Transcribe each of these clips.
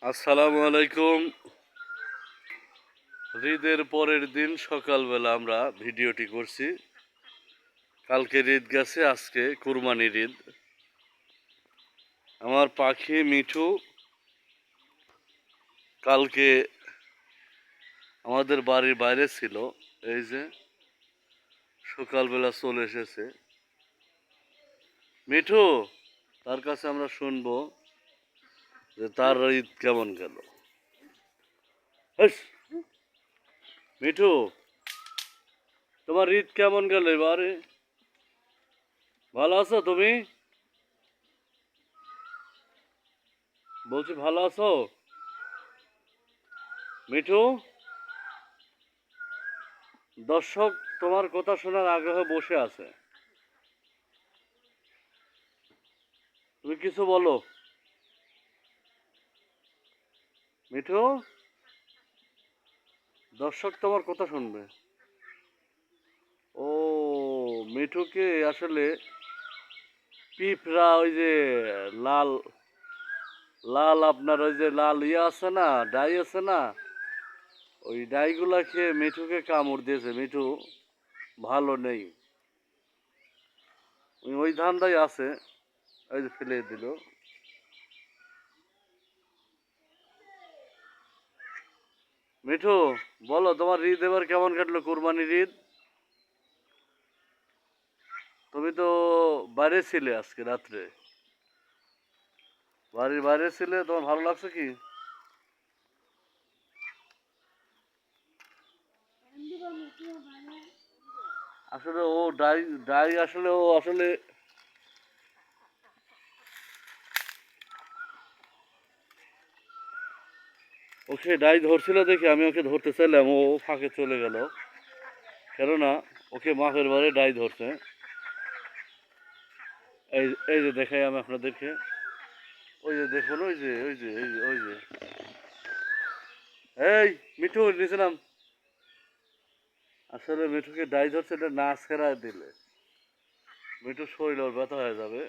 আসসালামু আলাইকুম। ঈদের পরের দিন সকালবেলা আমরা ভিডিওটি করছি। কালকে ঈদ গেছে, আজকে কুরবানির ঈদ। আমার পাখি মিঠু কালকে আমাদের বাড়ির বাইরে ছিল। এই যে সকালবেলা চলে এসেছে মিঠু। তার কাছে আমরা শুনবো যে তার ঈদ কেমন গেল। মিঠু, তোমার ঈদ কেমন গেল এবারে? ভালো আছো তুমি? বলছি ভালো আছো মিঠু? দর্শক তোমার কথা শোনার আগ্রহে বসে আছে, তুমি কিছু বলো মিঠু। দর্শক তোমার কথা শুনবে। ও, মিঠুকে আসলে পিঁপড়া, ওই যে লাল লাল আপনার ওই যে লাল ইয়ে আছে না, ডাই আছে না, ওই ডাইগুলা খেয়ে মিঠুকে কামড় দিয়েছে। মিঠু ভালো নেই, ওই ধান্দাই আছে। ওই যে ফেলে দিল। মিঠু, বলো তোমার ঈদ এবার কেমন কাটলো, কুরবানির ঈদ? তুমি তো বাইরে ছিলে আজকে রাত্রে, বাড়ির বাইরে ছিলে, তোমার ভালো লাগছে কি? আসলে ও ডাই ডাই আসলে ও আসলে ওকে ডাই ধরছিল দেখে আমি ওকে ধরতে চাইলাম, ও ফাঁকে চলে গেল। কেননা ওকে মাফের বারে ডাই ধরছে। এই এই যে দেখাই আমি আপনাদেরকে, ওই যে দেখুন, ওই যে এই মিঠু নিচে নাম। আসলে মিঠুকে ডাই ধরছে, এটা না ছেড়ায় দিলে মিঠুর শরীর ওর ব্যথা হয়ে যাবে।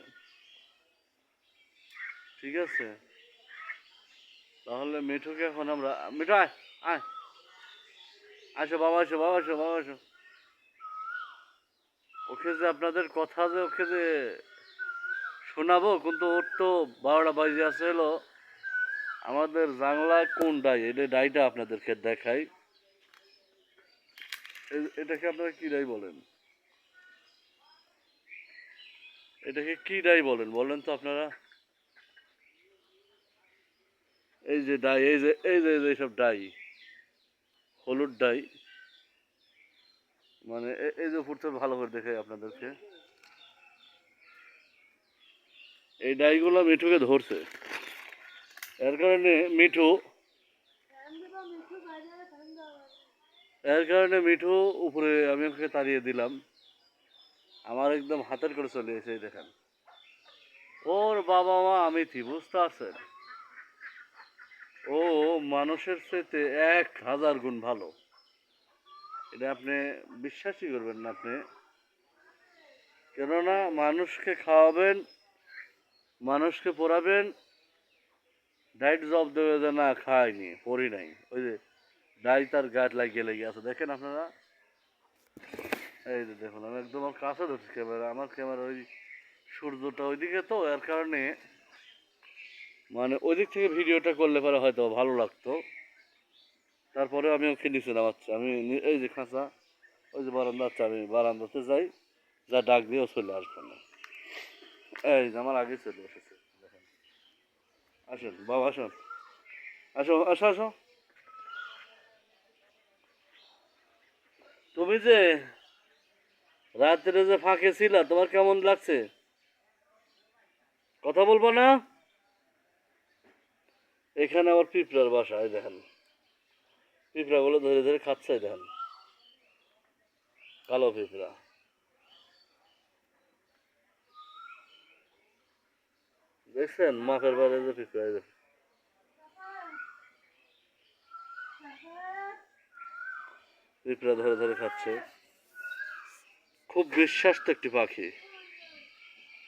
ঠিক আছে, তাহলে মিঠুকে এখন আমরা, মিঠু আয়, আয়, আসো বাবা, আসো বাবা, আসো বাবা, আসো। ওকে যে আপনাদের কথা যে ওকে যে শোনাবো, কিন্তু ওর তো 12টা বাজে আছে। হলো আমাদের জাংলায় কোন ডাই, এটা ডাইটা আপনাদেরকে দেখাই। এটাকে আপনারা কি ডাই বলেন? এটাকে কি ডাই বলেন বলেন তো আপনারা? এই যে ডাই, এই যে এইসব ডাই, হলুদ ডাই, মানে এই যে উপর থেকে ভালো করে দেখাই আপনাদেরকে। এই ডাইগুলো মিঠুকে ধরছে, এর কারণে মিঠু মিঠু উপরে, আমি ওকে তাড়িয়ে দিলাম। আমার একদম হাতের করে চলে এসে দেখেন, ওর বাবা মা আমি থি, বুঝতে পারছেন? ও মানুষের চাইতে 1000 গুণ ভালো। এটা আপনি বিশ্বাসই করবেন না আপনি। কেননা মানুষকে খাওয়াবেন, মানুষকে পড়াবেন, ডাইট জব দেবে যে না খায়নি পড়ি নাই, ওই যে ডাই তার গাছ লাগিয়ে লেগে আছে, দেখেন আপনারা। এই যে দেখুন, আমি একদম আমার কাছে ধরছি ক্যামেরা, আমার ক্যামেরা ওই সূর্যটা ওইদিকে, তো এর কারণে মানে ওই দিক থেকে ভিডিওটা করলে পরে হয়তো ভালো লাগতো। তারপরে আমি ওকে নিচে নামাচ্ছি, আমি এই যে খাঁচা, ওই যে বারান্দা আছে, আমি বারান্দাতে যাই, যা ডাক দিয়েও চলে আসবে না। এই যে আমার আগে চলে এসেছে, দেখেন। আসুন বাবা, আসুন, আসো আসো আসো। তুমি যে রাত্রে যে ফাঁকে ছিলা, তোমার কেমন লাগছে? কথা বলবো না? এখানে আবার পিঁপড়ার বাসা, এই দেখেন পিঁপড়াগুলো ধরে ধরে খাচ্ছে, দেখেন কালো পিঁপড়া। দেখছেন মাঠের বাইরে যে পিঁপড়া, এই দেখেন পিঁপড়া ধরে ধরে খাচ্ছে। খুব বিশ্বাস্ত একটি পাখি।